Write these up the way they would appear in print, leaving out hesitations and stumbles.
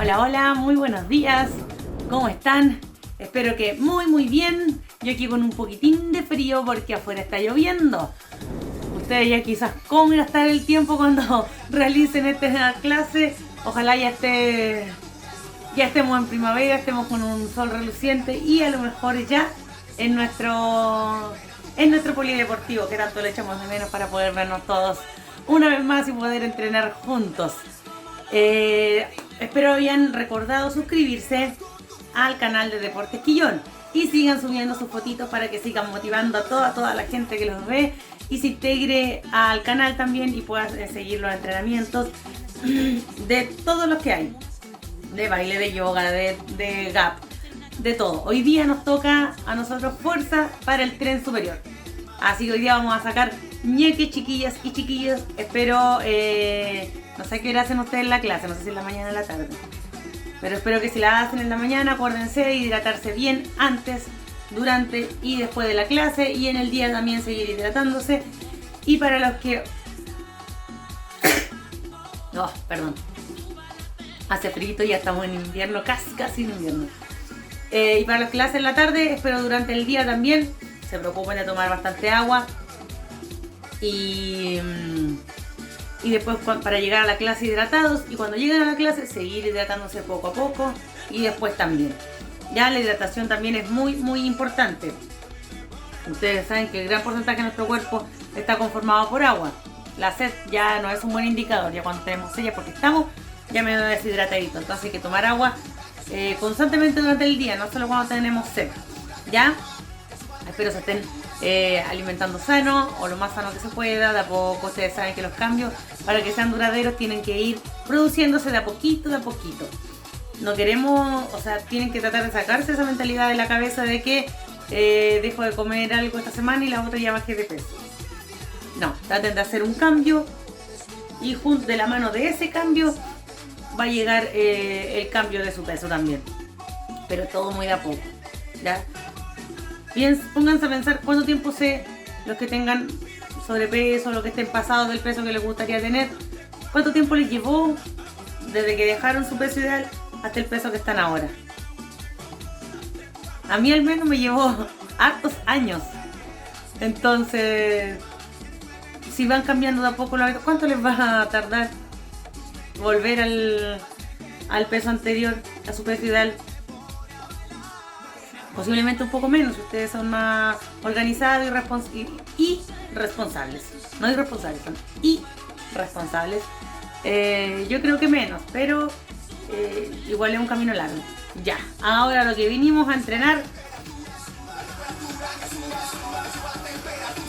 Hola, hola, muy buenos días. ¿Cómo están? Espero que muy bien. Yo aquí con un poquitín de frío porque afuera está lloviendo. Ustedes ya quizás cómo irá a estar el tiempo cuando realicen esta clase. Ojalá ya estemos en primavera, estemos con un sol reluciente y a lo mejor ya en nuestro polideportivo que tanto le echamos de menos para poder vernos todos una vez más y poder entrenar juntos. Espero hayan recordado suscribirse al canal de Deportes Quillón y sigan subiendo sus fotitos para que sigan motivando a toda la gente que los ve y se integre al canal también y pueda seguir los entrenamientos de todos los que hay, de baile, de yoga, de gap, de todo. Hoy día nos toca a nosotros fuerza para el tren superior, así que hoy día vamos a sacar ñeques, chiquillas y chiquillos. Espero, no sé qué hora hacen ustedes en la clase, no sé si en la mañana o en la tarde, pero espero que si la hacen en la mañana, acuérdense de hidratarse bien antes, durante y después de la clase, y en el día también seguir hidratándose. Y para los que... oh, perdón. Hace frío, ya estamos en invierno, casi en invierno. Y para los que la hacen en la tarde, espero durante el día también se preocupen de tomar bastante agua. Y después para llegar a la clase hidratados, y cuando lleguen a la clase seguir hidratándose poco a poco, y después también. Ya la hidratación también es muy importante. Ustedes saben que el gran porcentaje de nuestro cuerpo está conformado por agua. La sed ya no es un buen indicador, ya cuando tenemos sed, porque estamos ya medio deshidrataditos. Entonces hay que tomar agua constantemente durante el día, no solo cuando tenemos sed. ¿Ya? Espero se estén alimentando sano o lo más sano que se pueda, de a poco. Ustedes saben que los cambios para que sean duraderos tienen que ir produciéndose de a poquito. No queremos, o sea, tienen que tratar de sacarse esa mentalidad de la cabeza de que dejo de comer algo esta semana y la otra ya bajé de peso. No, traten de hacer un cambio y junto de la mano de ese cambio va a llegar el cambio de su peso también, pero todo muy de a poco, ¿ya? Pónganse a pensar cuánto tiempo los que tengan sobrepeso, los que estén pasados del peso que les gustaría tener, cuánto tiempo les llevó desde que dejaron su peso ideal hasta el peso que están ahora. A mí al menos me llevó hartos años. Entonces, si van cambiando de a poco, ¿cuánto les va a tardar volver al peso anterior, a su peso ideal? Posiblemente un poco menos, si ustedes son más organizados y responsables. No irresponsables, son irresponsables. Yo creo que menos, pero igual es un camino largo. Ya, ahora lo que vinimos a entrenar.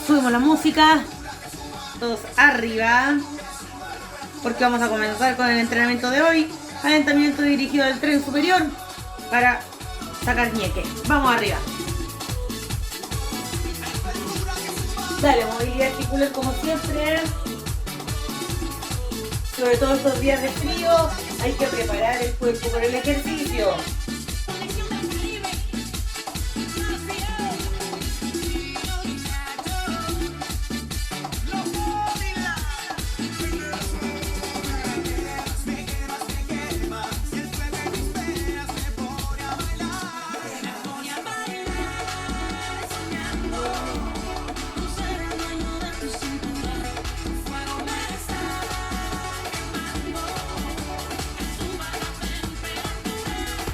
Subimos la música, todos arriba, porque vamos a comenzar con el entrenamiento de hoy. Calentamiento dirigido al tren superior para sacar ñeque. Vamos arriba. Dale, movilidad articular como siempre. Sobre todo estos días de frío, hay que preparar el cuerpo por el ejercicio.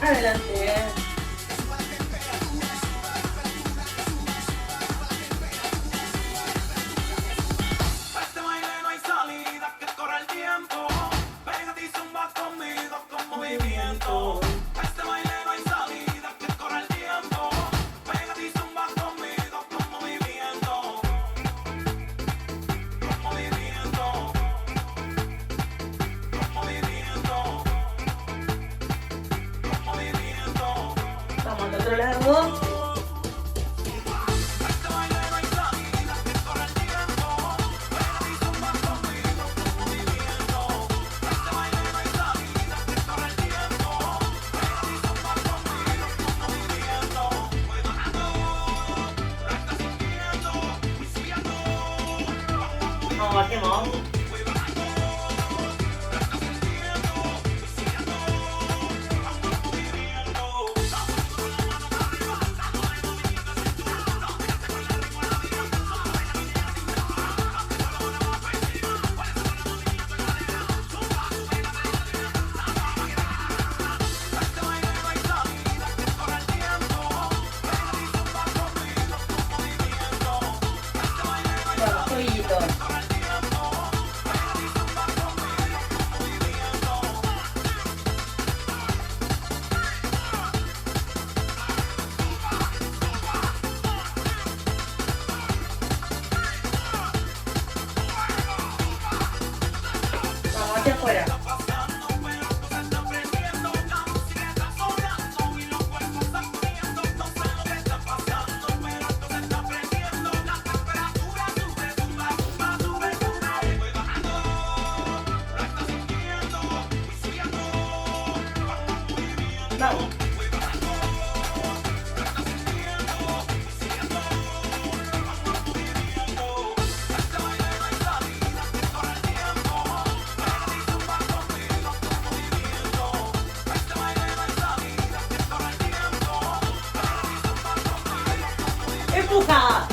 Adelante. Este baile no hay salida, que corre el tiempo. Pégate y zumba conmigo con movimiento. Este baile no hay salida, que corre el tiempo. Pégate y zumba conmigo con movimiento. Con movimiento. Con movimiento. Vamos al otro lado. Vamos, bajemos. afuera. Vamos. ¡Empuja!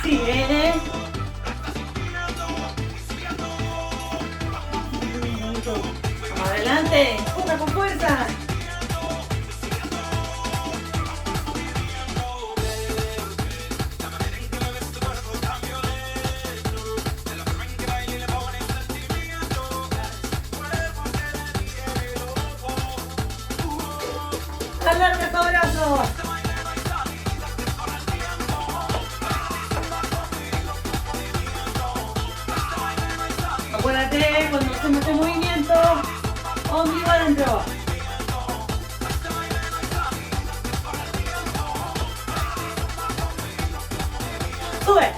Sigue. Vamos adelante, empuja con fuerza. Alarga tu abrazo. Acuérdate, cuando hacemos este movimiento, ombligo adentro. Sube.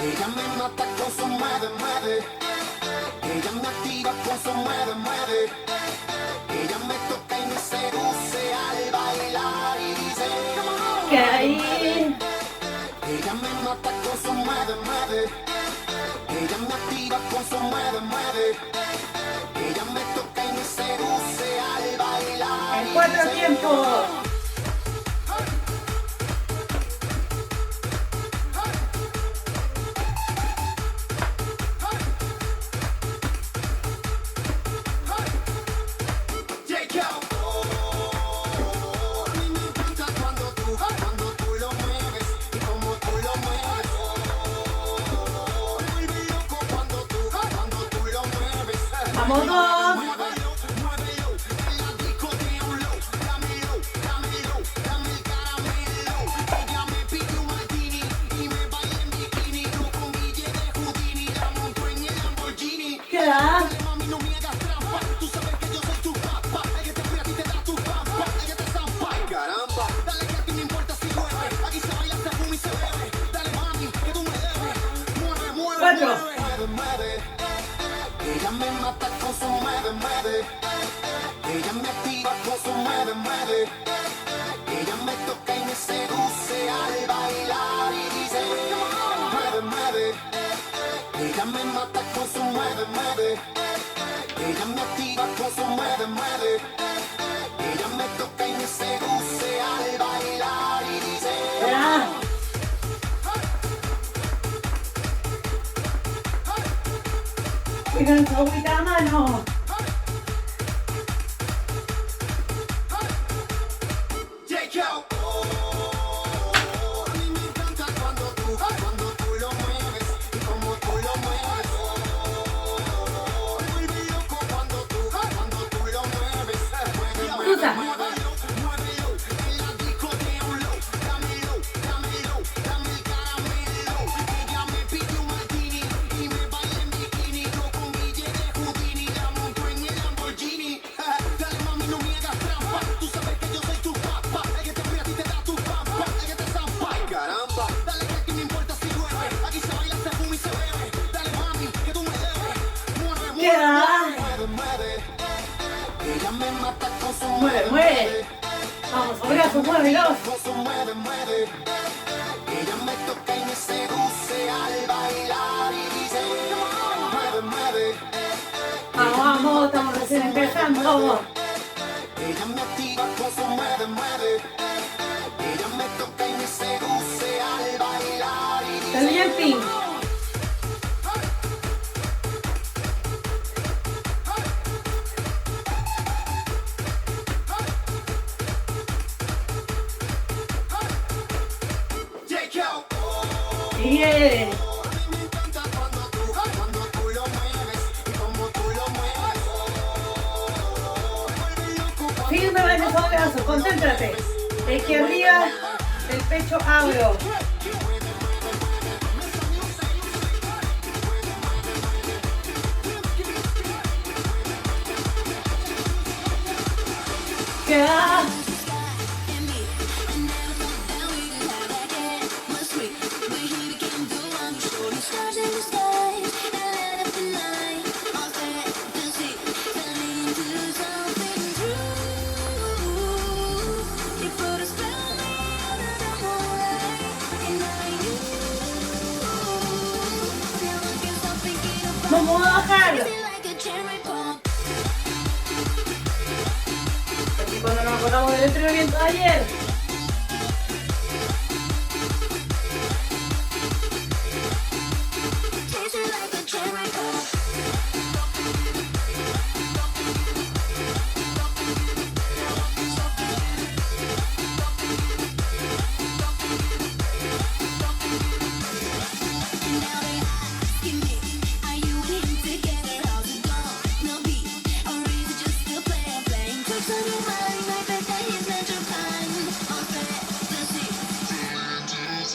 Ella me mata con su mueve, mueve. Ella me activa con su mueve, mueve. Ella me toca y me seduce al bailar y dice Que ahí. ella me mata con su mueve, mueve. Ella me activa con su mueve, mueve. Ella me toca y me seduce al bailar En y 4 dice tiempos. A mí me encanta cuando tú lo mueves y como tú lo mueves. Me vuelve loco cuando tú lo mueves. Vamos dos. Muévelo, muévelo, en la discoteca, dámelo, dámelo, dame el caramelo. Ella me pide un martini y me baila en bikini. Yo con Guille de Houdini la monto en el Lamborghini. Queda. Dale, mami, no me hagas trampa. Tú sabes que yo soy tu papá. Ella te fría, a ti te da tu pampa. Ella te zampa. Caramba. Dale que a ti no importa si llueve. Aquí se baila, se fuma y se bebe. Dale, mami, que tú me debes. Mueve, mueve, 4. mueve, mueve. Ella me mata con su mueve, mueve. Ella me activa con su mueve, mueve. Ella me toca y me seduce al bailar y dice mueve, mueve. Ella me mata con su mueve, mueve. Ella me activa con su mueve, mueve. Ella me toca y me seduce al bailar y dice Ya. Cuidan su agüita a mano. J.K. A mí me encanta cuando tú lo mueves y como tú lo mueves. Me vuelve loco cuando tú lo mueves. Cruza. Muévelo, muévelo, en la discoteca, dámelo, dámelo, dame el caramelo. Ella me pide un martini y me baila en bikini. Yo con Guille de Houdini la monto en el Lamborghini. Dale, mami, no me hagas trampa. Tú sabes que yo soy tu papá. Ella te fría, a ti te da tu pampa. Ella te zampa. Caramba. Dale que aquí no importa si llueve. Aquí se baila, se fuma y se bebe. Dale, mami, que tú me debes. Mueve, mueve, Queda. mueve, mueve. Ella me mata con su Mueve, mueve. Vamos, abrazo, muévelos. con su mueve, mueve. Ella me toca y me seduce al bailar y dice mueve, mueve. Vamos, vamos, estamos recién empezando. Ella me activa con su mueve, mueve. Ella me toca y me seduce al bailar y dice El jumping. Sigue. Cuando tú lo mueves, como tú lo mueves. Firme en esos brazos, concéntrate. Es que arriba el pecho abro. Queda. Vamos a bajar. Aquí cuando nos acordamos del entrenamiento de ayer.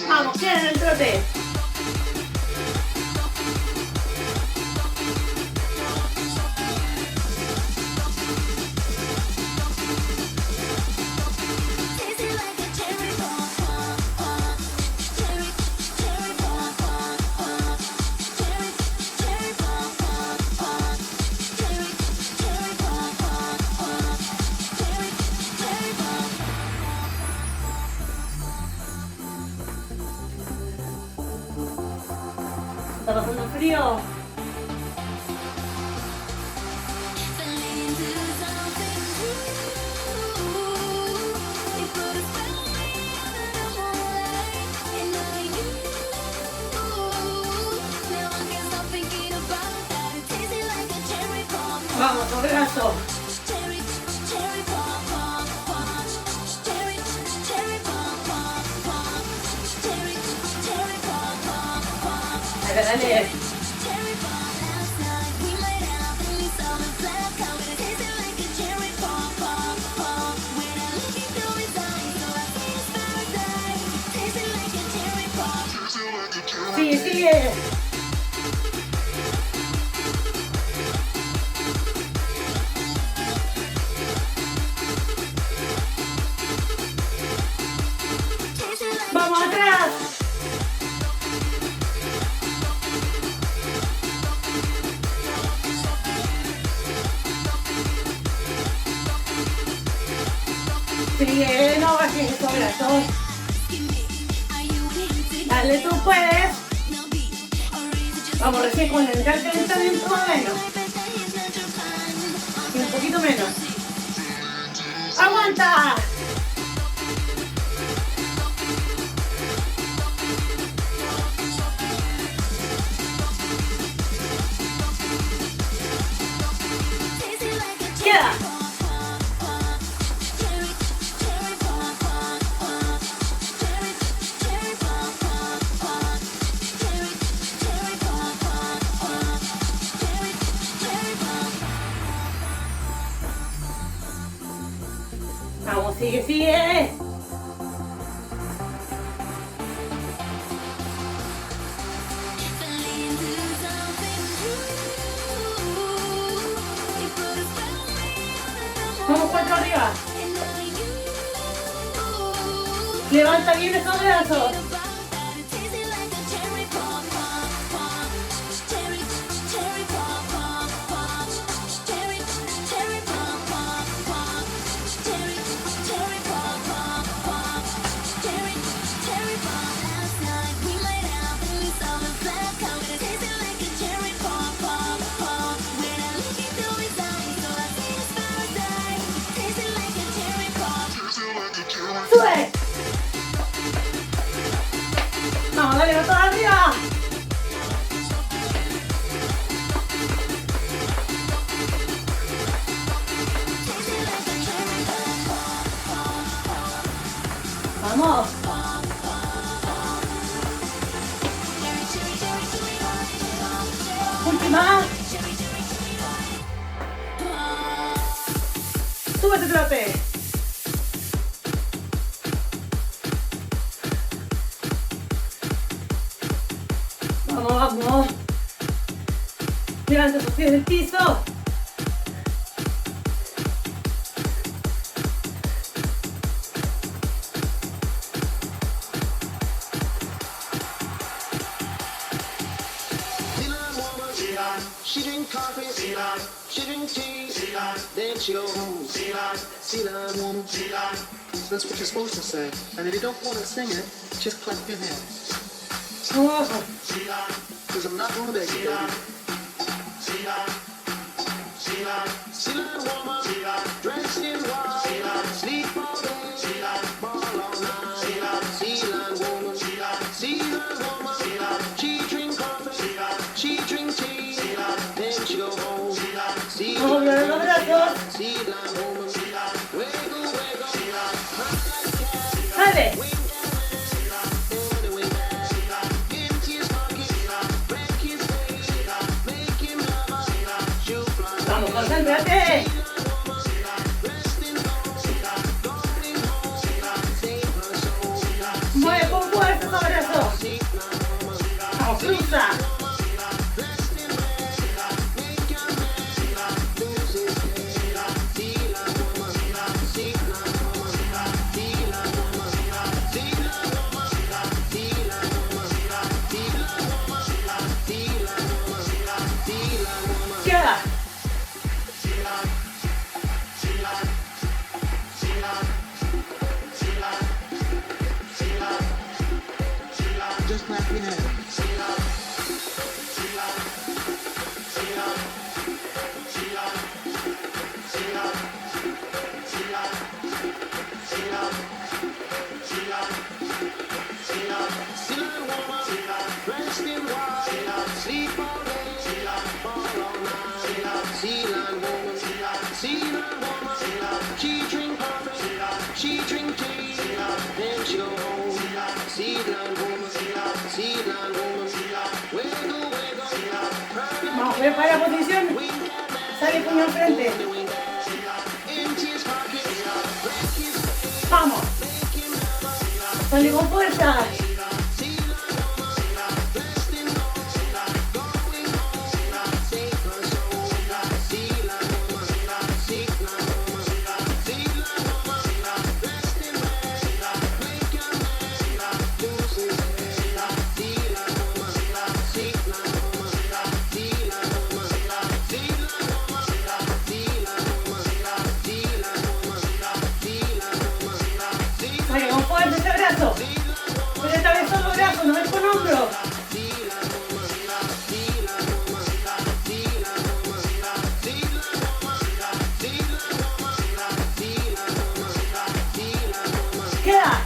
Vamos, ¿quién en el trote? ¿Está pasando frío? Vamos, con brazo. Dale, dale. Sigue, sigue. Vamos atrás. Sigue, no bajes esos brazos. Dale, tú puedes. Vamos recién con el calentamiento más o menos. Y un poquito menos. ¡Aguanta! Queda. Vamos, sigue, sigue. Vamos, 4 arriba. Levanta bien esos brazos. Sube. Vamos, dale, va todo arriba. Vamos. Más. Súbete, trote. Vamos, vamos. Levanta tus pies del piso. She drink coffee, she drink tea, then she go home. Sea lion woman, that's what you're supposed to say. And if you don't want to sing it, just clap your hands. Oh. Because I'm not going to beg you, baby. Sea lion woman, dressed in white, sleep all day, ball all night. Sea lion woman, she drink coffee, she drink tea, then she go home. Sea Vamos a mover los brazos. lion woman, wiggle, wiggle, Dale. Vamos, concéntrate. Mueve con fuerza esos brazos. Vamos, cruza. Queda. just clap your hands. She drink coffee, she drink tea, then she go home. Sealand woman, sealand woman, wiggle, wiggle, Vamos, prepara posición. Sale puño al frente. empty his pockets, break his Vamos. Sale con fuerza. Sale con fuerza este brazo. Pero esta vez solo brazo, no es con hombro. Queda.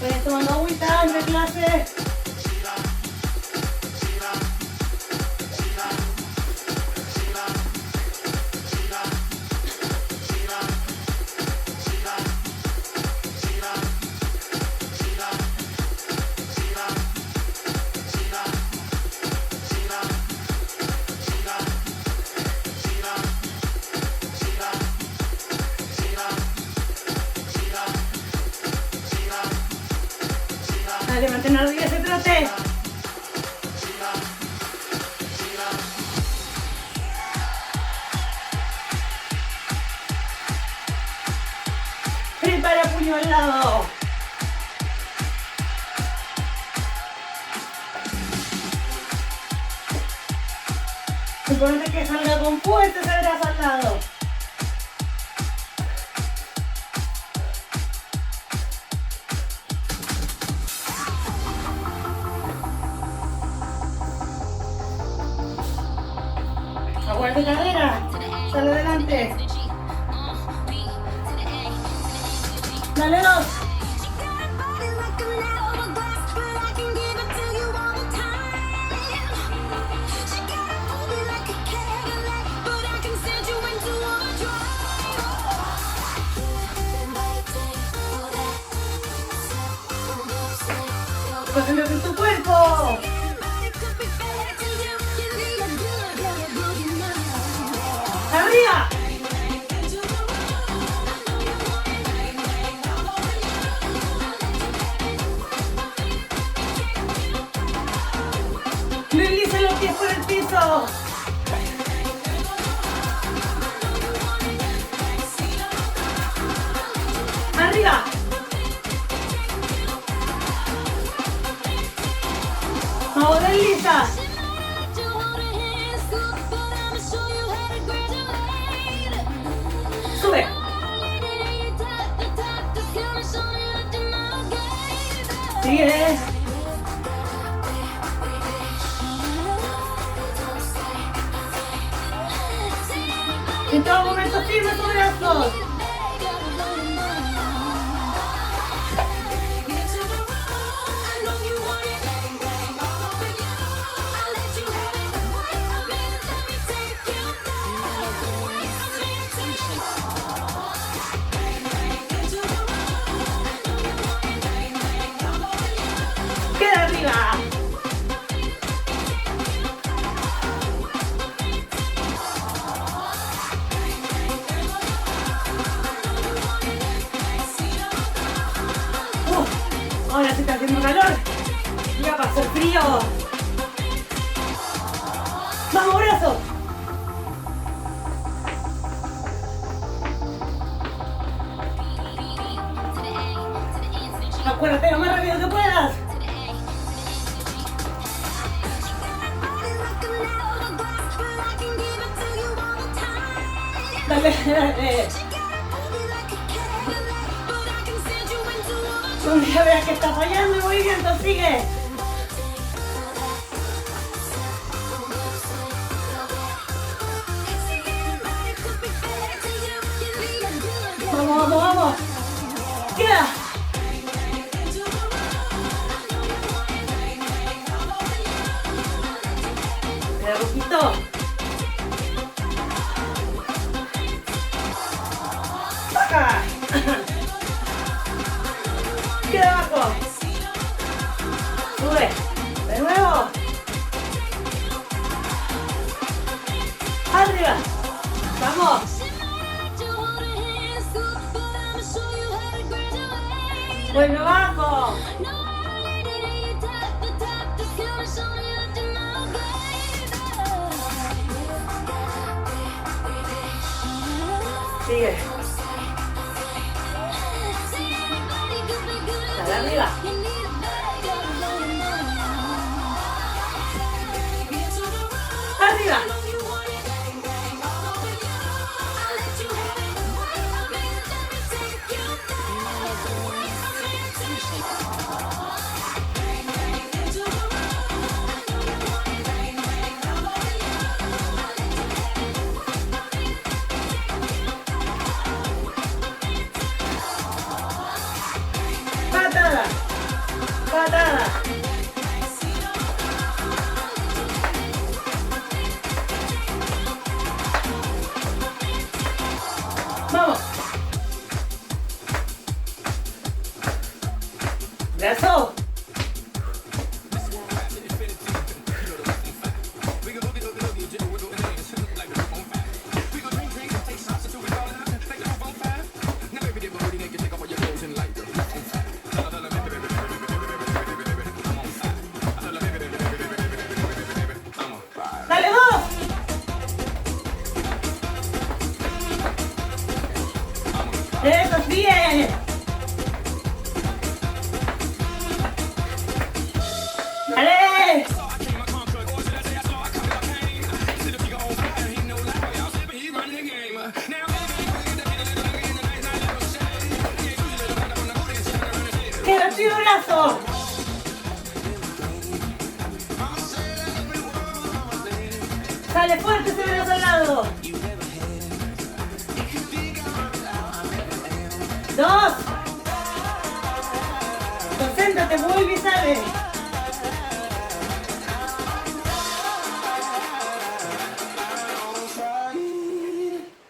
Puedes tomando agüita entre clase. Dale, mantén arriba ese trote. Prepara puño al lado. Importante que salga con fuerza ese brazo al lado. Aguante cadera, sale adelante. Dale dos. Concéntrate en tu cuerpo. ¡Arriba! Desliza los pies por el piso. Arriba. Vamos, desliza. Sube. Sigue. En todo momento firme tus brazos. Queda arriba. Ahora se está haciendo calor. Ya pasó el frío. Vamos, brazo. Acuérdate lo más rápido que puedas. Dale, dale. Cuando ya veas que está fallando el movimiento, sigue. Vamos, vamos, vamos. Queda. Queda poquito. Baja. Queda abajo. Sube. De nuevo. Arriba. Vamos. Vuelve abajo. Sigue. Dale arriba. Arriba. Patada. Patada. Vamos. Brazo. Dale, dos. Eso, sigue. Dale. Queda así el brazo. Sale fuerte ese brazo al lado. Dos. Concéntrate, vuelve y sale.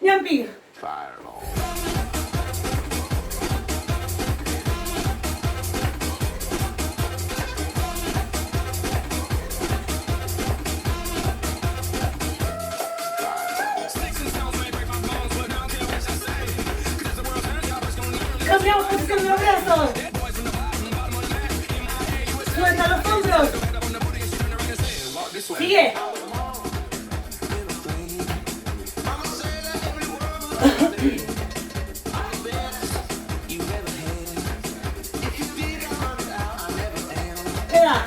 Jumping. Cambiamos posición de los brazos. Suelta los hombros. Sigue. Queda.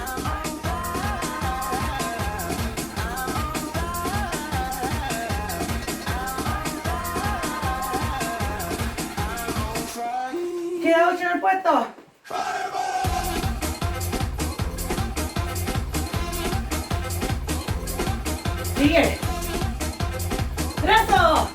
Queda 8 en el puesto. Sigue. Brazo.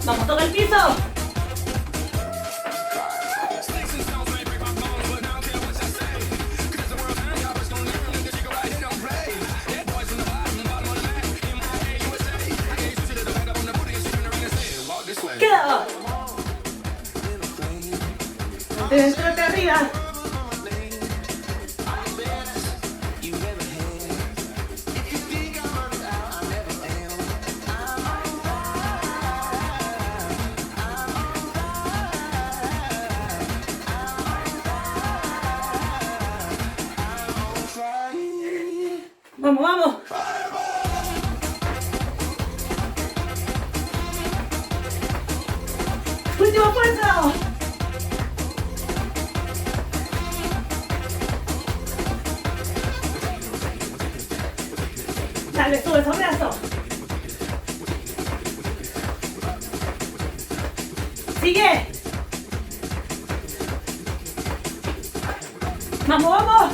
Vamos, toca el piso. Queda. Mantente arriba. Vamos, vamos. Última fuerza. Dale, sube esos brazos. Sigue. Vamos, vamos.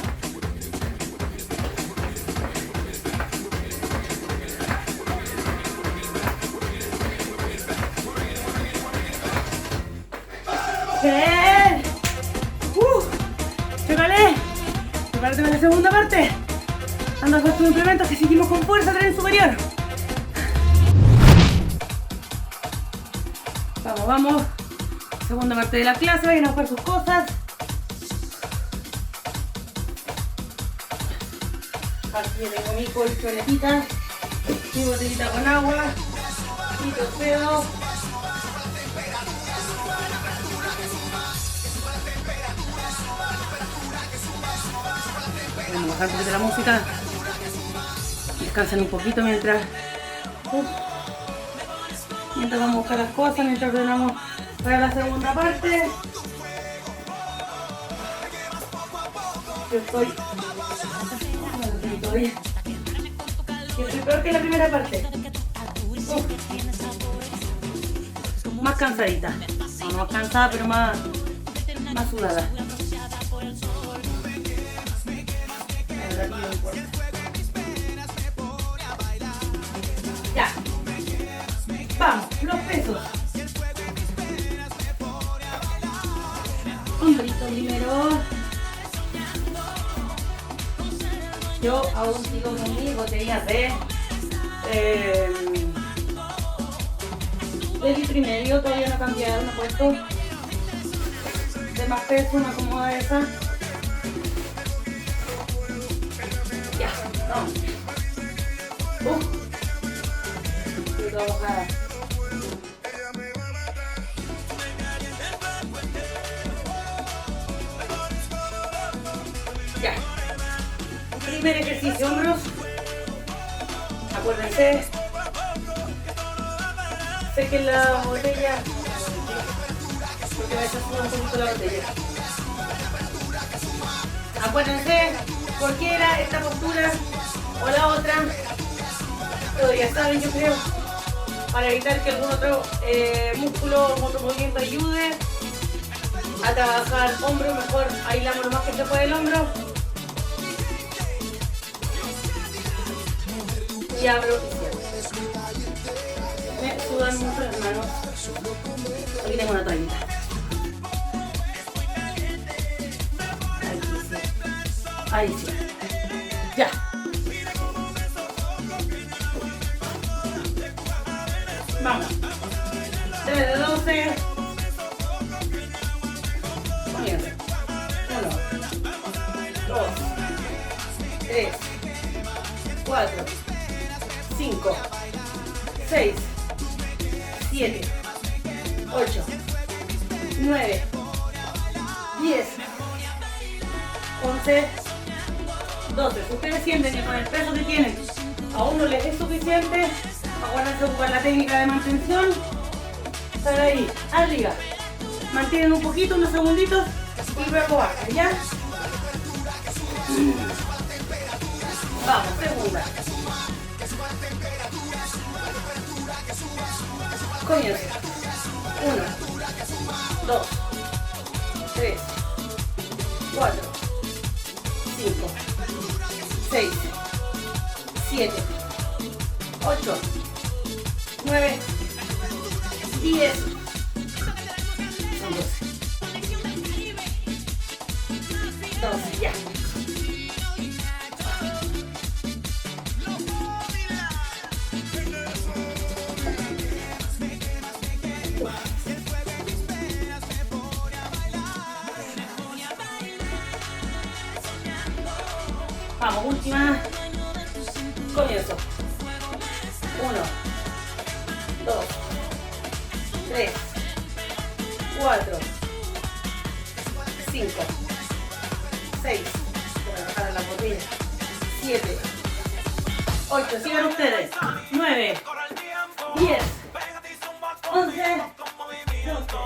Bien. Chócale. Prepárate para la segunda parte. Anda con tus implementos que seguimos con fuerza, tren superior. Vamos, vamos. Segunda parte de la clase, vayan a buscar sus cosas. Aquí tengo mi colchonetita, mi botellita con agua, mi torpedo. Vamos a bajar un poquito la música. Descansen un poquito mientras vamos a buscar las cosas, mientras ordenamos para la segunda parte. Yo estoy peor que la primera parte. Más cansadita. No más cansada, pero más sudada. Ya. Vamos, los pesos. Hombrito primero. Yo aún sigo con mis botellas de litro y medio, todavía no he cambiado, no he puesto de más peso, una cómoda esa. Ya, vamos. Estoy toda mojada. Ya. Primer ejercicio, hombros. Acuérdense. Sequen la botella. Porque va a echar un poquito la botella. Acuérdense, cualquiera, esta postura o la otra. Pero ya saben, yo creo, para evitar que algún otro músculo o otro movimiento ayude a trabajar hombro, mejor aislamos lo más que se puede el hombro. Y abro y cierro. sudan mucho las manos. Aquí tengo una toallita. Aquí sí. Ahí sí. Ya. Vamos. 3 de 12. Comienza. 1, 2, 3, 4, 5, 6, 7, 8, 9, 10, 11, 12. Si ustedes sienten que con el peso que tienen aún no les es suficiente, acuérdense de ocupar la técnica de mantención. Estar ahí, arriba. Mantienen un poquito, unos segunditos y luego bajan, ¿ya? Vamos, segunda. Comienza. 1, 2, 3, 4, 5, 6, 7, 8, 9, 10. Son 12. 12, ya. Vamos, última. Comienzo. 1, 2, 3, 4, 5, 6. Voy a bajar la botella. 7, 8. Sigan ustedes. 9, 10, 11, 12.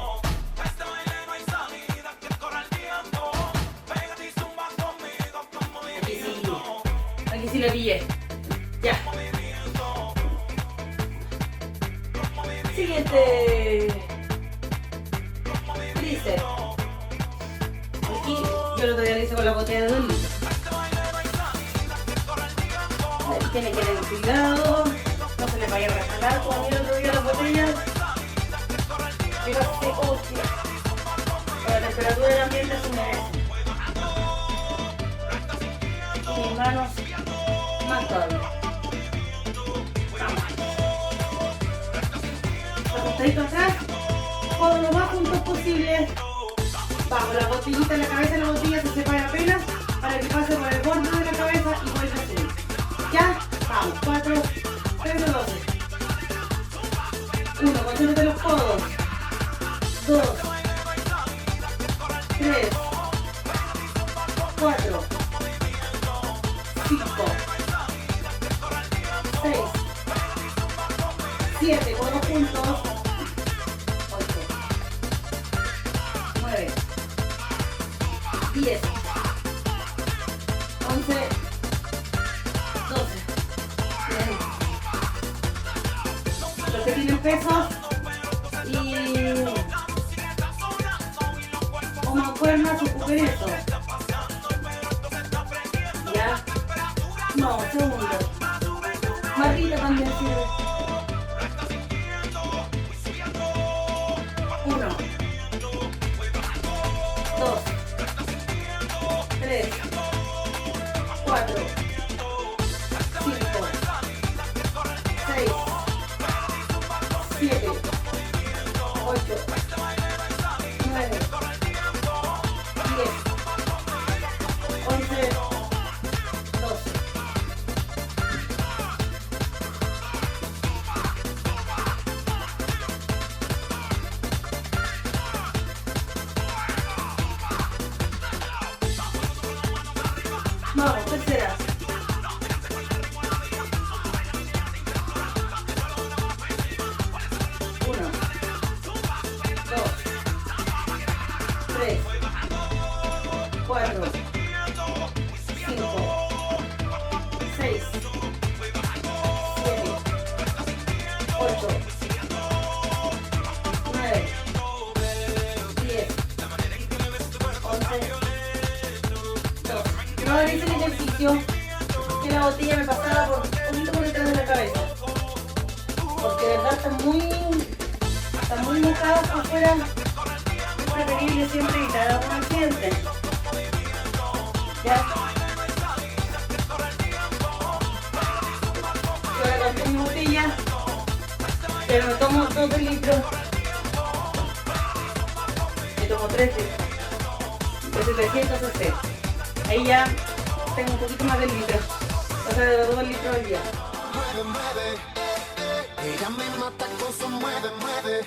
Aquí sí le pillé. Ya. Siguiente. Tríceps. Aquí yo el otro día lo hice con la botella de 2 litros. Tiene que tener cuidado. No se le vaya a regalar como el otro día las botellas. Pero se hostia. La temperatura del ambiente se merece. Mis manos más todavía. Vamos. Acostadito acá, todo lo más juntos posible. Vamos, la botellita en la cabeza de la botella se separa apenas para que pase por el borde de la cabeza y vuelva a subir. ¿Ya? Vamos, 4, 3 o 12. 1, concéntrate los codos. 2, 3, 4, 5, 6, 7, codos juntos. 8, 9, 10, 11, 12. Bien. Los que tienen pesos y o mancuernas, ocupen eso. ¿Ya? No, segundo. Barrita también sirve. 1, 2, 3, 4, 5, 6, 7, 8, 9, 10, 11, 12. Vamos, tercera. 1, 2, 3, 4, 5, 6, 7, 8, 9, 10, 11, 12. No hice el ejercicio que la botella me pasaba por un poquito por detrás de la cabeza. Porque de verdad están muy mojados afuera, es preferible siempre evitar algún accidente. Ya. Yo ahora compré mi botella, pero me tomo 2 litros. Me tomo 3 litros. De 300 cc. Ahí ya tengo un poquito más del litro. O sea, de 2 litros al día. Ella me mata con su mueve, mueve.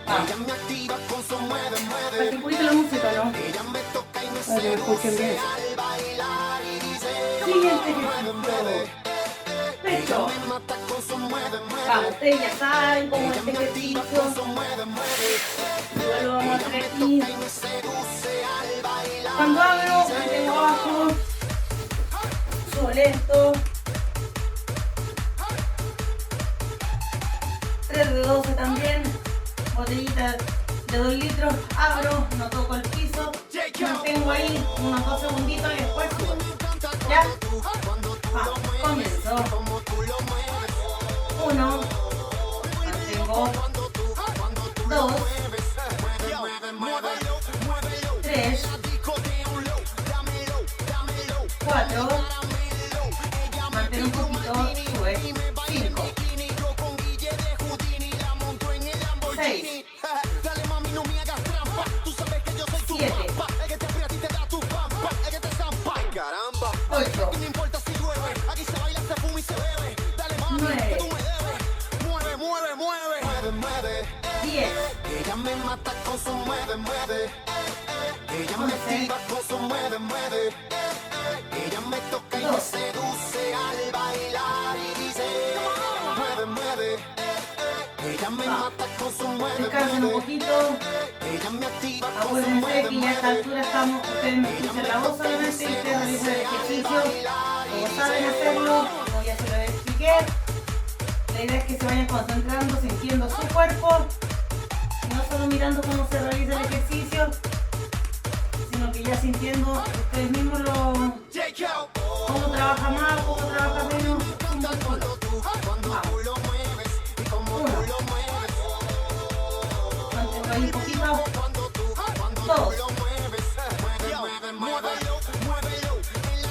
Ella me activa con su mueve, Bajé mueve. un poquito la música, ¿no? Ella me toca y me Para que me escuchen bien. al bailar y dice Siguiente ejercicio. Pecho. me mata con su mueve, mueve. Vamos, ustedes ya saben cómo es este ejercicio. Con su mueve, mueve. Igual lo vamos a hacer aquí. Y me seduce al bailar. Cuando abro, me tengo abajo. Subo lento. 3 de 12 también. Botellita de 2 litros. Abro, no toco el piso. Mantengo ahí unos 2 segunditos y después subo. ¿Ya? Comienzo. 1. Mantengo. 2. 3. 4. Mantén un poquito. Sube. 5. 6. Dale mami, no me hagas trampa. Tú sabes que yo soy tu 7. papá. El que te aprieta y te da tu pampa. El que te zampa. Caramba. 8. No importa si llueve. Aquí se baila, se fuma y se bebe. Dale mami, 9. que tú me debes. Mueve, mueve, mueve. Mueve, mueve. 10. Ella me mata con su mueve, mueve. Ella me activa con su mueve, mueve. Ella me toca y me 12. seduce al bailar y dice mueve, mueve. Ella me mata con su mueve, Descansen un mueve. poquito. Ella me activa con su Acuérdense mueve, que ya a esta mueve. altura estamos, ustedes me escuchan la voz solamente y ustedes realizan el ejercicio. Como saben hacerlo, como ya se lo expliqué, la idea es que se vayan concentrando, sintiendo su cuerpo, y no solo mirando cómo se realiza el ejercicio, sino que ya sintiendo ustedes mismos cómo trabaja más, cómo trabaja menos. Cuando tú lo mueves y como tú lo mueves. Mantengo ahí un poquito. Cuando tú 2, lo mueves. Mueve, mueve, muévelo, muévelo.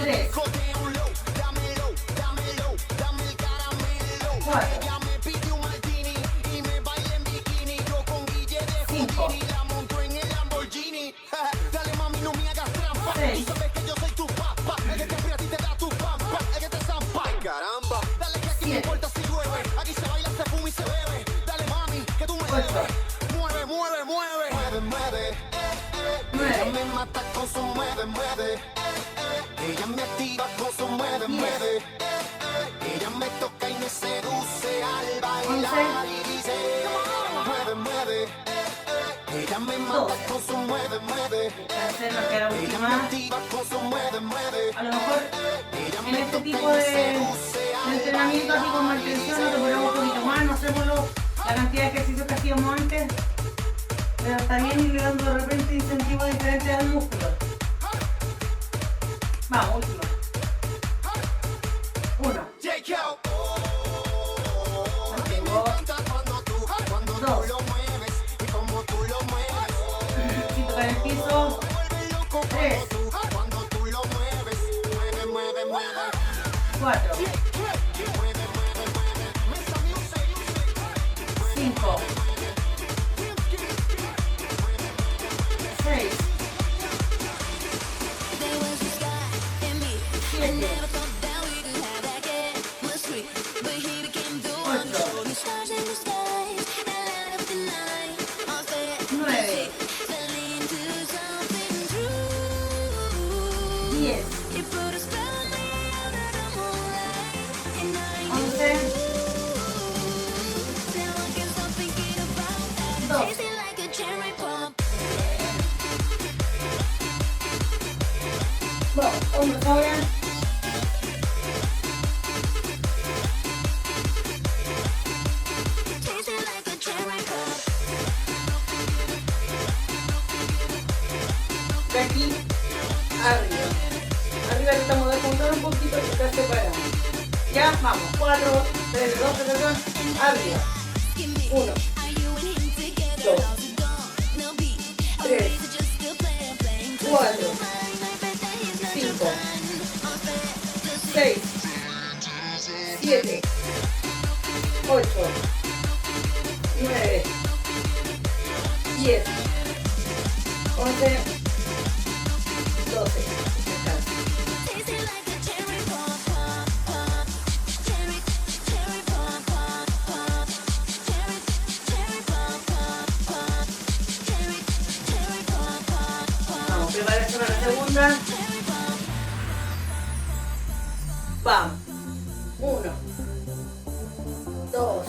3, Cotéalo, dámelo, dámelo, dame el caramelo. 4, Ella me pide un martini y me baila en bikini. Yo con Guille de 5, Houdini la monto en el Lamborghini. Dale mami, no me hagas trampa. 6, Tú sabes que yo soy tu papá. El que te aprieta y te da tu pampa. El que te zampa. Caramba. Dale que aquí no 7, importa si llueve. Aquí se baila, se fuma y se bebe. Dale mami, que tú me 8, debes. Mueve, mueve, mueve. Mueve, mueve. Ella 9, me mata con su mueve, mueve. Ella me activa con su mueve, 10, mueve. Ella me toca y me seduce al bailar 11, y dice mueve, mueve. Ella me mata 12. con su mueve, mueve. descansen, nos queda la Ella última. me activa con su mueve, mueve. A lo mejor Ella en me este toca y tipo me de seduce entrenamiento así con mantención nos demoramos un poquito más, no hacemos la cantidad de ejercicios que hacíamos antes, pero está bien irle dando de repente incentivos diferentes al músculo. Vamos, última. 1, mantengo. cuando tú 2, lo mueves y como tú lo mueves. sin tocar el piso. 3, Cuando tú lo mueves, mueve, mueve, mueve. 4, 5, 6, There was this guy in me. I 7, never thought that we could have that kid. Was sweet, but he became the one. 8, Showed me stars in the skies that light up the night. All set, 9, fell into something true. 10, You put a spell on me under the moonlight, and I 11, now I can't stop thinking about that. It 12. tasted like a cherry pop. Vamos, hombros ahora. Tasted like a cherry pop. De aquí arriba. Arriba tratamos de juntar un poquito que está separado. Ya, vamos. 4, 3, 2, perdón. Arriba. 1, 2, 3, 4, 5, 6, 7, 8, 9, 10, 11, 12. Descansa. Vamos, prepárense para la segunda. Vamos. 1, 2,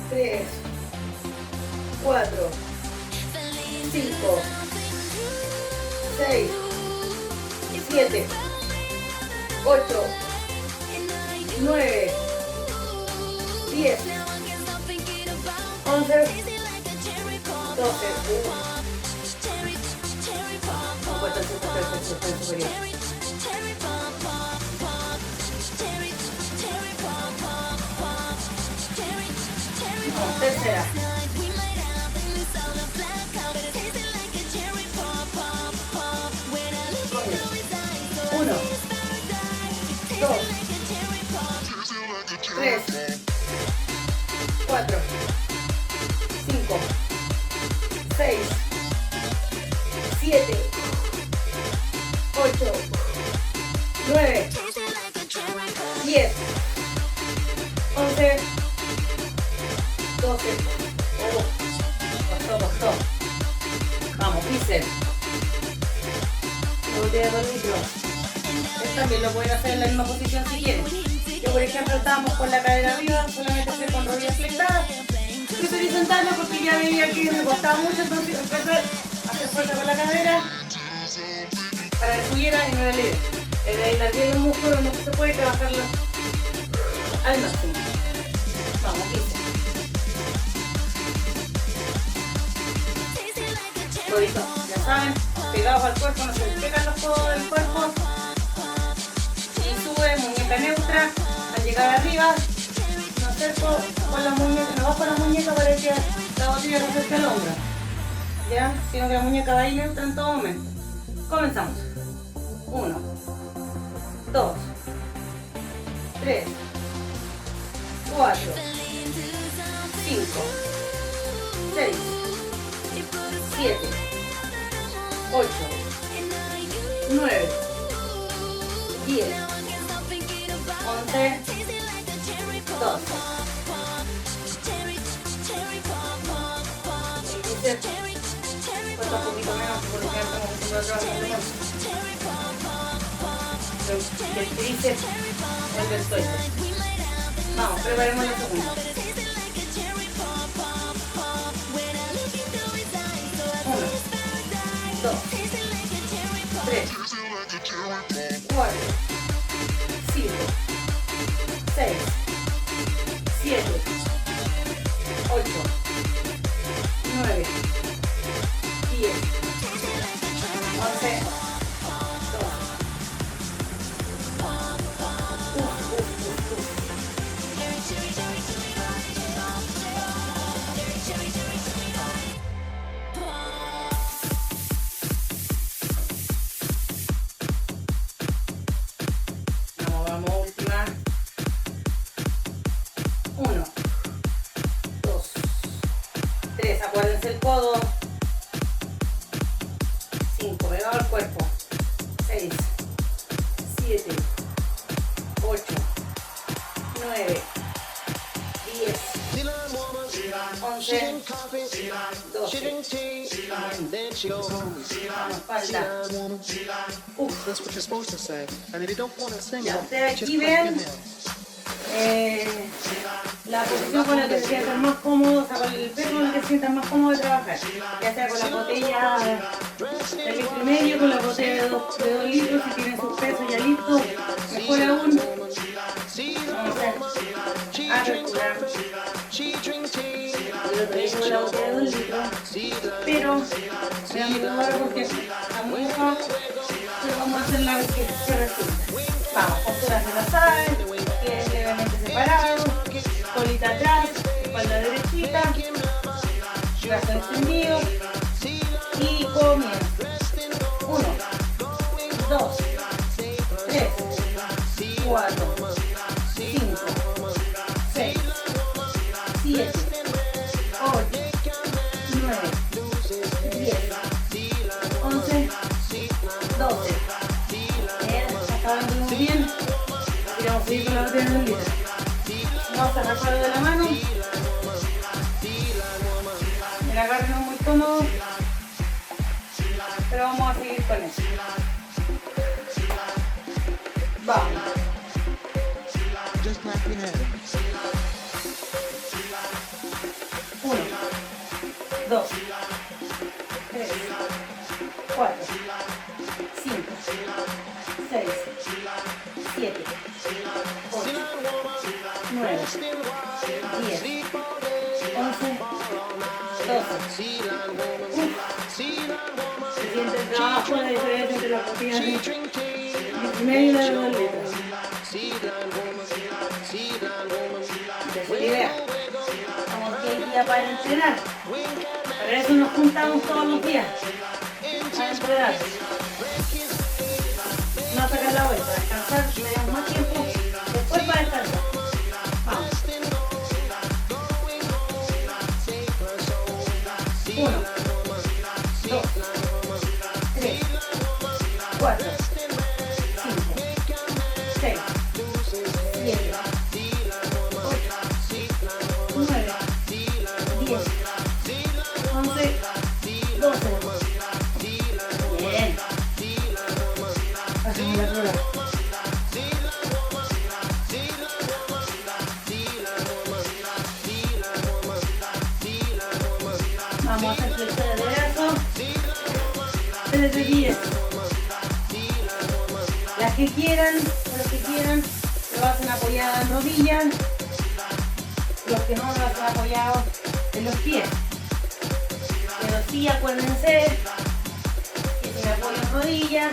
3, 4, 5, 6, 7, 8, 9, 10, 11, 12. No puedo hacer perfecto, superior. No, tercera. 1, 2, 3, 4, 5, 6, 7, 8, 9, 10, 11, 12. Costó. Vamos, bíceps. La botella de 2 litros. Esto también lo pueden hacer en la misma posición si quieren. Yo, por ejemplo, estábamos con la cadera arriba, solamente estoy con rodillas flectadas. Preferí sentarme porque ya veía que me costaba mucho, entonces empecé a hacer fuerza con la cadera para que subiera y no era leve. El aislar bien los músculos no se puede trabajarlo al máximo. Vamos, dice. Codito, ya saben, pegados al cuerpo, no se despegan los codos del cuerpo. Y sube, muñeca neutra, al llegar arriba, me acerco con la muñeca, me bajo la muñeca para que la botella no se acerque al hombro. ¿Ya? Sino que la muñeca va ahí neutra en todo momento. Comenzamos. 1, 2, 3, 4, 5, 6, 7, 8, 9, 10, 11, 12. Cuesta un poquito menos porque ya estamos haciendo otra vez. El tríceps, el deltoide. Vamos, preparemos la segunda. 1, 2, 3, 4, 5, 6, 7, 8, 9, 10, 11, 12. Vamos, última. 1, 2, 3, acuérdense el codo. 5, pegado al cuerpo. 6, 7, 8, 9, 10, 11, 12. Vamos, espalda. That's what you're supposed to say. And if you don't want to sing, Ya, just ustedes aquí clap ven your hands. la posición con la que se sientan más cómodos, o sea, con el peso con el que se sientan más cómodos de trabajar. Ya sea con la botella de litro y medio, con la botella de 2 litros, si tienen sus pesos ya listos, mejor aún. Vamos a recular. Yo lo traigo con la botella de 2 litros, pero vean mi lugar porque está muy mojado, pero vamos a hacer la vez que se resulta. Vamos, posturas de la saben, pies levemente separados, colita atrás, espalda derechita, brazo extendido y comienza. 1, 2, 3, 4, 5, 6, 7, 8, 9, 10, 11, 12. Está dando muy bien. Y vamos a seguir con la botella de 1 litro. Vamos a agarrarlo de la mano. El agarre no es muy cómodo, pero vamos a seguir con eso. Vamos. Just clap your hands. 1, 2, 3, 4, 5, 6, 7, 8, 9, 10, 11, 12. Se siente el trabajo, la diferencia entre las botellas de medio y la de 2 litros. Esa es la idea. Estamos aquí día para entrenar. Para eso nos juntamos todos los días. A entrenar. No sacar la vuelta, descansar, tenemos más tiempo después para descansar. Vamos. 1, 2, 3, 4, 5, 6, 7, 8, 9, 10, 11, 12. Bien. Hacemos la prueba. Vamos a hacer flexiones de brazo. 3 de 10. Las que quieran, o los que quieran, lo hacen apoyado en rodillas. Los que no lo hacen apoyado en los pies. Pero sí acuérdense que si me apoyo en rodillas,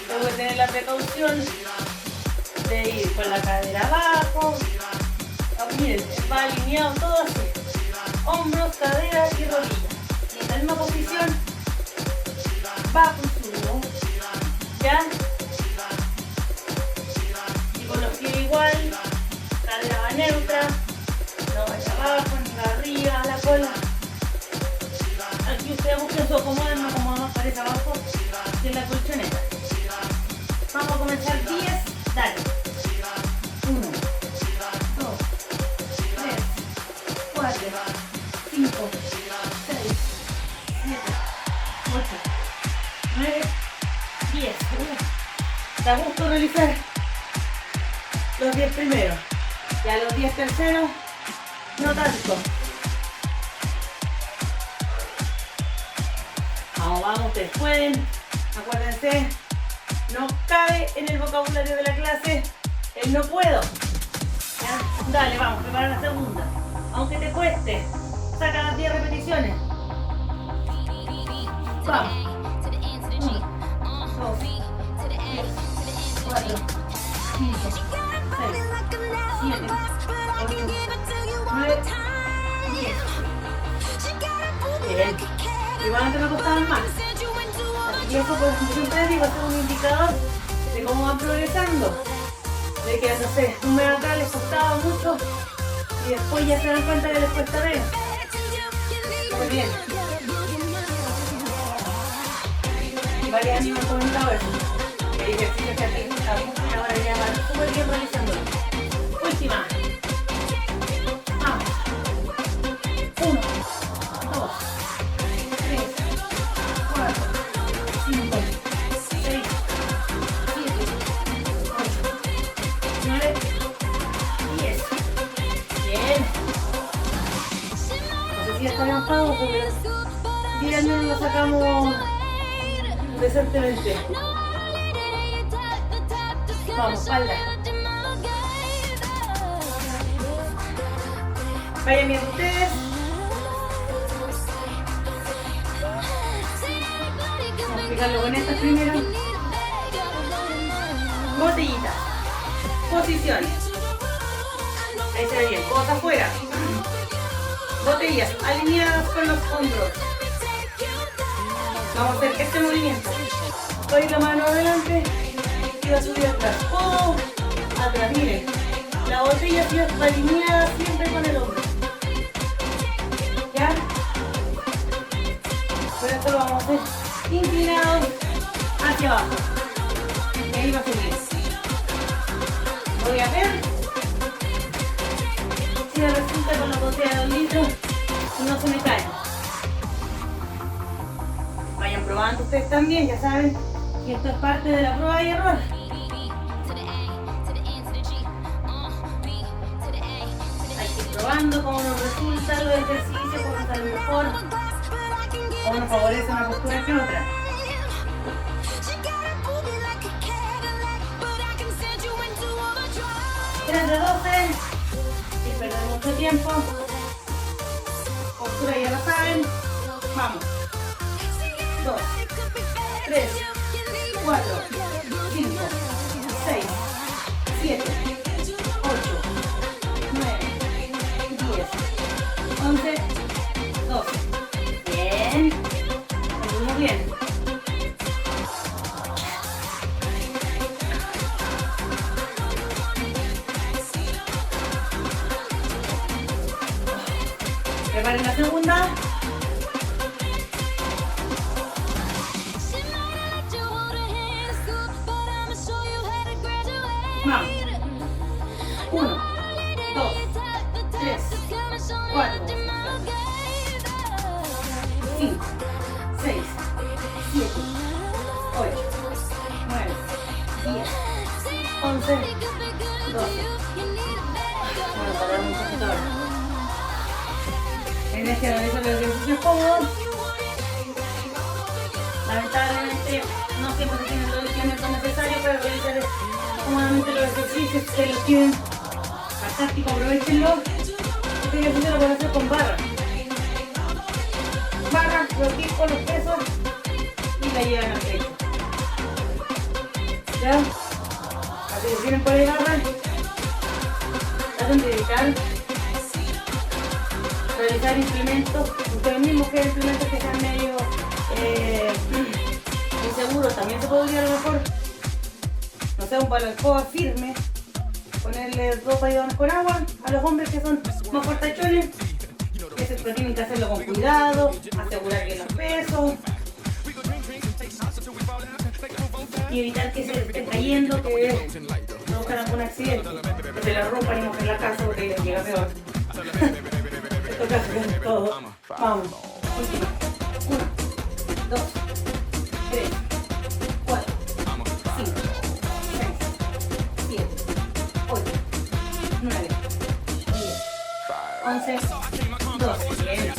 tengo que tener la precaución de ir con la cadera abajo. Miren, va alineado todo así. Hombros, cadera y rodillas. Y en la misma posición, bajo y subo. ¿Ya? Y con los pies igual. Cadera va neutra. No vaya abajo, ni va arriba, a la cola. Aquí ustedes busquen su acomodo, no como más parece abajo, que en la colchoneta. Vamos a comenzar 10. Dale. 1, 2, 3, 4, 5, 6, 7, 8, 9, 10. Da gusto realizar los 10 primeros. Ya los 10 terceros, no tanto. Vamos, vamos, ustedes pueden. Acuérdense, no cabe en el vocabulario de la clase el no puedo. ¿Ya? Dale, vamos, prepara la segunda. Aunque te cueste, saca las 10 repeticiones. Vamos. 1, 2, 3, 4, 5, 6, 7, 8, 9, 10. Bien. Y van a tener que costar más. Así que eso, pues, siempre digo, es un indicador de cómo van progresando. De que hace un mes atrás les costaba mucho y después ya se dan cuenta que les cuesta menos. Muy bien. Y varias me han comentado eso. Que ejercicios que a ti les gusta mucho y ahora ya van súper bien realizándolo. Última. Vamos. 1, 2, 3, 4, 5, 6, 7, 8, 9, 10. Bien. No sé si ya está avanzado, pero 10 años lo sacamos decentemente. Vamos, espalda. Vayan bien ustedes. Vamos a explicarlo con estas primero. Botellita. Posición. Ahí se ve bien. Cosas afuera. Botellas alineadas con los hombros. Vamos a hacer este movimiento. Doy la mano adelante y va a subir atrás. Codo atrás, miren. La botella sí está alineada siempre con el hombro. ¿Ya? Pero esto lo vamos a hacer inclinado hacia abajo. Y ahí va a subir. Voy a ver si me resulta con la botella de 2 litros y no se me cae. Vayan probando ustedes también, ya saben que esto es parte de la prueba y error. Hay que ir probando cómo nos resulta los ejercicios, cómo nos sale mejor, cómo nos favorece una postura que otra. 3 de 12, sin perder mucho tiempo. Postura ya la saben. Vamos. 2, 3, 4, 5, 6, 7, 8, 9, 10, 11, 12. Bien. Muy bien. Preparen la segunda. Vamos. 1, 2, 3, 4, 5, 6, 7, 8, 9, 10, 11, 12. Bueno, para un poquito ahora. En este analizo los ejercicios cómodos. Lamentablemente no siempre se tienen los elementos necesarios para realizar cómodamente los ejercicios. Si los tienen, fantástico, aprovechenlo. Este ejercicio lo pueden hacer con barras. Barras, los pies con los pesos y la llevan al pecho. ¿Ya? Así que tienen por ahí barras. Traten de evitar realizar implementos, ustedes mismos que implementos que sean medio inseguros. También se podría a lo mejor, no sé, un palo de escoba firme, ponerle 2 bailones con agua a los hombres que son más fortachones, que se tienen que hacerlo con cuidado, asegurar que los pesos y evitar que se estén cayendo, que no buscan algún accidente, que se la rompan y mojen la casa porque les llega peor. Toca hacer todo. Vamos. Última. 1, 2, 3, 4, 5, 6, 7, 8, 9, 10, 11, 12. Bien.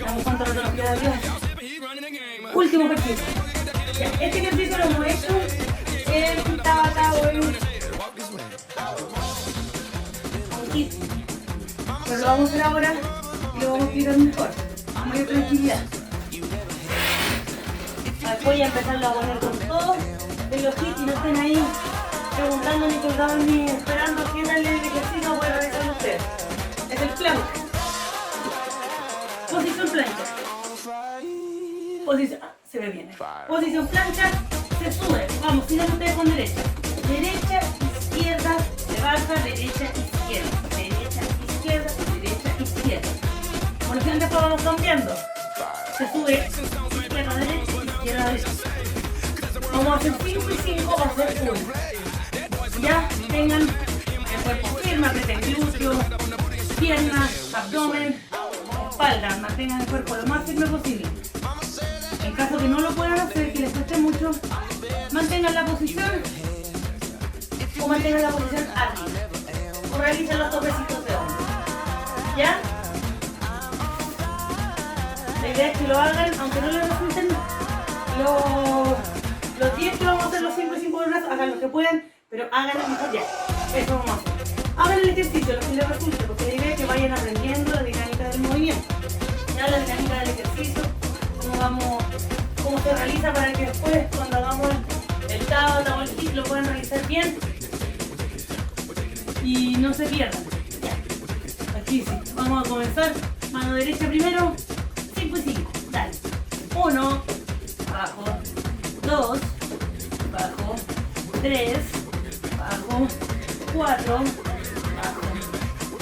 Vamos cuánto rato nos queda bien. Último ejercicio. Este ejercicio lo hemos hecho en Tabata o en kit. Pero lo vamos a hacer ahora y lo vamos a explicar mejor, con mayor tranquilidad. Voy a empezarlo a poner con todo de los kits y no estén ahí preguntando ni colgados ni esperando quién darle el ejercicio para realizarlo ustedes. Es el plancha. Posición plancha. Posición, se ve bien. Posición plancha, se sube. Vamos, sigan ustedes con derecha. Derecha, izquierda, se baja, derecha, izquierda. Derecha, izquierda, derecha, izquierda. Por ejemplo, después vamos cambiando. Se sube izquierda, derecha, izquierda, derecha. Vamos a hacer 5 y 5, va a ser 1. Ya tengan el cuerpo firme, aprieten glúteos, piernas, abdomen, espalda. Mantengan el cuerpo lo más firme posible. En caso que no lo puedan hacer, que les cueste mucho, mantengan la posición o mantengan la posición arriba. O realicen los topecitos de hombro. ¿Ya? La idea es que lo hagan, aunque no les resulten los 10 que vamos a hacer, los 5 y 5 de brazo, hagan lo que puedan, pero hagan el mejor ya. Eso vamos a hacer. Hagan el ejercicio, lo que les resulte, porque la idea es que vayan aprendiendo la dinámica del movimiento. Ya la dinámica del ejercicio, cómo se realiza para que después, cuando hagamos el tabata o el hit, lo puedan realizar bien y no se pierdan. Ya. Easy. Vamos a comenzar. Mano derecha primero. 5 y 5. Dale. 1. Bajo. 2. Bajo. 3. Bajo. 4. Bajo.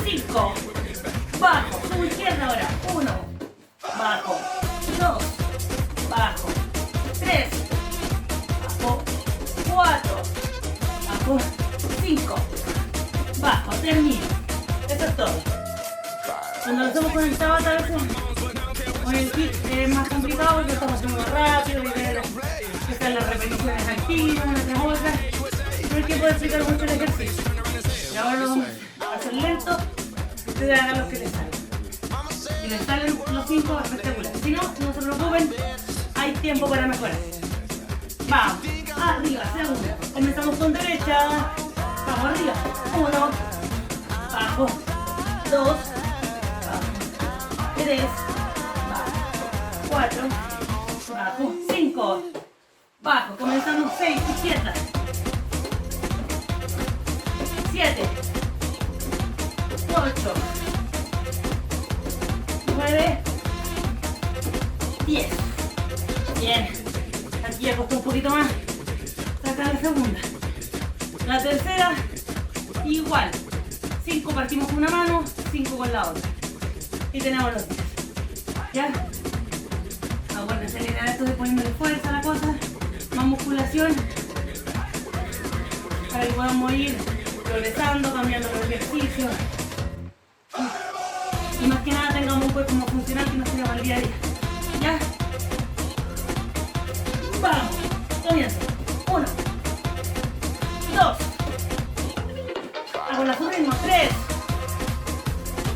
5. Bajo. Su izquierda ahora. 1. Bajo. 2. Bajo. 3. Bajo. 4. Bajo. 5. Bajo. Termino. Eso es todo. Cuando lo hacemos con el Tabata a veces con el kit es más complicado porque estamos haciendo más rápido y que están las repeticiones activas, una tras otra. No hay tiempo de explicar mucho el ejercicio. Y ahora lo vamos a hacer lento. Ustedes hagan los que les salen. Si les salen los 5, espectacular. Si no, no se preocupen, hay tiempo para mejorar. Vamos, arriba, segunda. Comenzamos con derecha. Vamos arriba. 1, bajo. 2, bajo. 3, bajo. 4, bajo. 5, bajo. Comenzamos 6, izquierda. 7, 8, 9, 10. Bien. Aquí ya costó un poquito más. Saca la segunda. La tercera, igual. 5 partimos con una mano, 5 con la otra. Y tenemos los 10. ¿Ya? Acuérdense, la idea de esto de poniéndole fuerza a la cosa. Más musculación. Para que podamos ir progresando, cambiando los ejercicios. Y más que nada tengamos un cuerpo más funcional que nos sirva para el día a día. ¿Ya? Vamos. Comienzo. 1, 2. Hago la su ritmo. 3,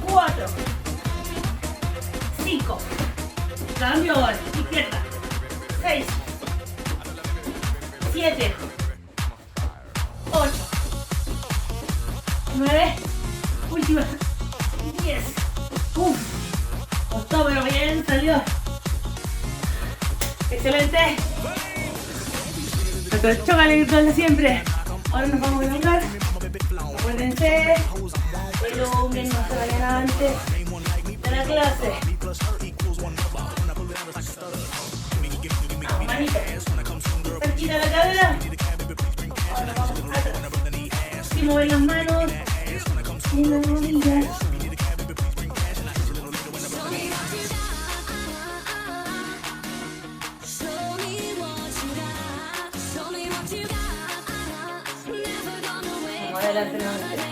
4, 5. Cambio ahora. Izquierda. 6, 7, 8, 9. Última. 10. Uf. Costó, pero bien salió. Excelente. Pero chócale virtual siempre. Ahora nos vamos a elongar. Acuérdense. Elonguen, no se vayan antes de la clase. Vamos, manita. Cerquita la cadera. Ahora vamos atrás. Si mueven las manos y las rodillas. Show me what you got. Show me what you got. Never gonna wait. Vamos adelante nuevamente.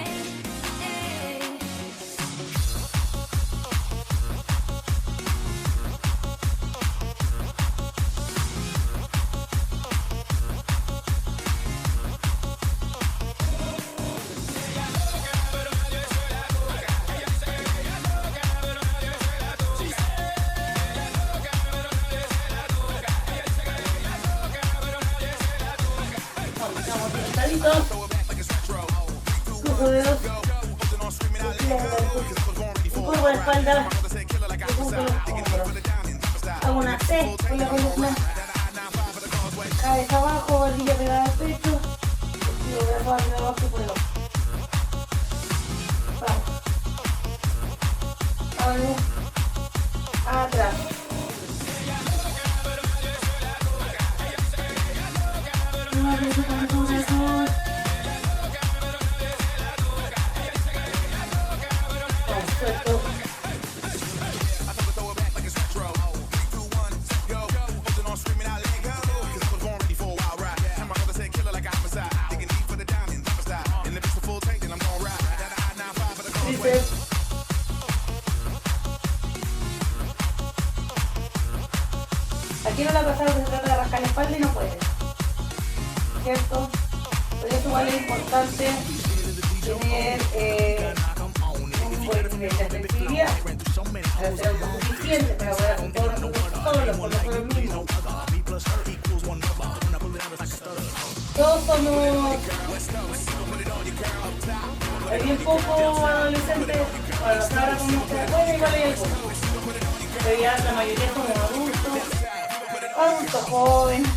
Vamos sentaditos. Cruzo dedos. Curvo la espalda. Junto los hombros. Hago una C con la columna. Cabeza abajo, barbilla pegada al pecho. Y los brazos arriba abajo y por el otro. Vamos. Vamos. Atrás. Suelto. Tríceps. Aquí no le ha pasado que se trata de rascar la espalda y no puede. ¿Cierto? Por eso igual es importante tener un buen nivel de flexibilidad para ser autosuficiente, para poder hacer todo solo, por nosotros mismos. Todos somos... Hay bien poco adolescentes, bueno, ahora con nuestra escuela igual hay algunos. Pero ya la mayoría somos adultos jóvenes.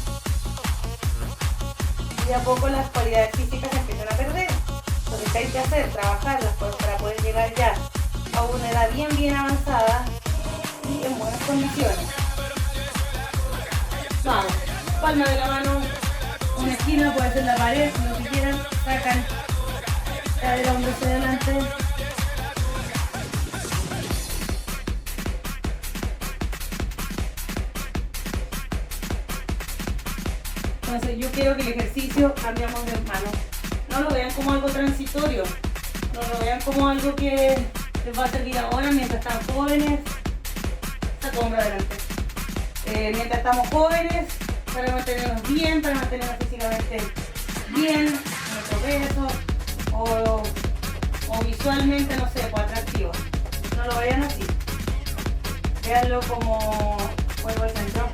Y a poco las cualidades físicas se empiezan a perder. Entonces, ¿qué hay que hacer? Trabajarlas para poder llegar ya a una edad bien avanzada y en buenas condiciones. Vamos, palma de la mano, una esquina, puede ser la pared, lo que quieran, sacan cadera, hombro hacia adelante. Entonces yo quiero que el ejercicio cambiamos de mano. No lo vean como algo transitorio, no lo vean como algo que les va a servir ahora mientras están jóvenes. Saca hombro adelante. Mientras estamos jóvenes, para mantenernos bien, para mantenernos físicamente bien, nuestro peso, o visualmente, no sé, pues atractivos. No lo vean así. Veanlo como vuelvo al centro.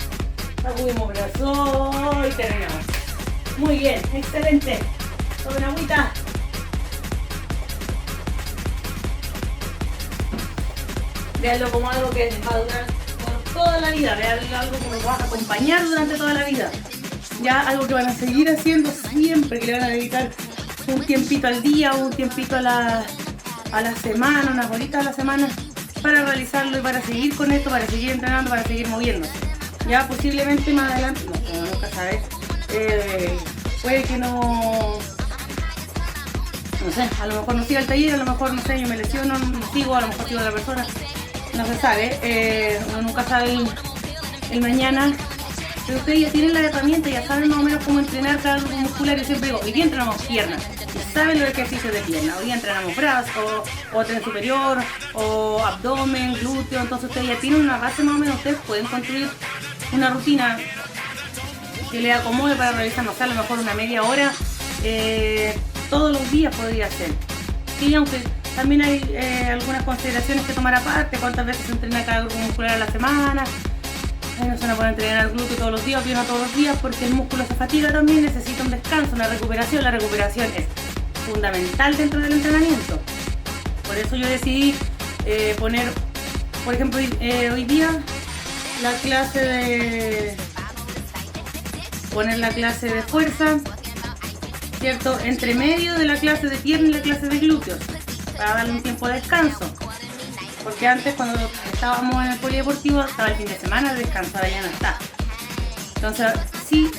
Sacudimos brazo y terminamos. Muy bien, excelente. Tomen agüita. Veanlo como algo que les va a durar por toda la vida. Veanlo algo que nos va a acompañar durante toda la vida. Ya algo que van a seguir haciendo siempre, que le van a dedicar un tiempito al día, un tiempito a la semana, unas horitas a la semana para realizarlo y para seguir con esto, para seguir entrenando, para seguir moviéndose. Ya posiblemente más adelante, no, nunca sabes, puede que no sé, a lo mejor no siga el taller, a lo mejor, no sé, yo me lesiono, no sigo, a lo mejor sigo a la persona, no se sabe, uno nunca sabe el mañana, pero ustedes ya tienen la herramienta, ya saben más o menos cómo entrenar cada grupo muscular. Yo siempre digo, hoy día entrenamos piernas, ya saben los ejercicios de pierna, hoy día entrenamos brazo, o tren superior, o abdomen, glúteo, entonces ustedes ya tienen una base más o menos, ustedes pueden construir una rutina que le acomode para realizar, no sé, a lo mejor una media hora, todos los días podría ser. Sí, aunque también hay algunas consideraciones que tomar aparte, cuántas veces se entrena cada grupo muscular a la semana. No se van a poder entrenar el glúteo todos los días, o no todos los días, porque el músculo se fatiga también, necesita un descanso, una recuperación. La recuperación es fundamental dentro del entrenamiento. Por eso yo decidí poner, por ejemplo, hoy día la clase de fuerza, ¿cierto? Entre medio de la clase de pierna y la clase de glúteos, para darle un tiempo de descanso. Porque antes, cuando estábamos en el polideportivo, estaba el fin de semana, descansada ya no está. Entonces, sí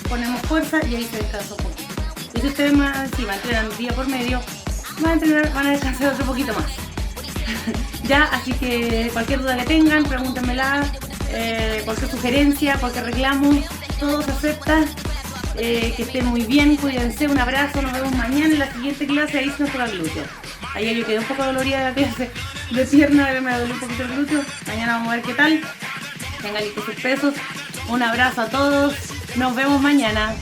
ponemos fuerza y ahí se descansa un poquito. Y si ustedes más encima entrenan día por medio, van a descansar otro poquito más. Ya, así que cualquier duda que tengan, pregúntenmela, cualquier sugerencia, cualquier reclamo, todo se acepta. Que estén muy bien, cuídense, un abrazo, nos vemos mañana en la siguiente clase. Ahí se nos toca el glúteo. Ayer yo quedé un poco dolorida de la clase de pierna, me dolió un poquito el glúteo. Mañana vamos a ver qué tal. Tengan listos sus pesos. Un abrazo a todos, nos vemos mañana.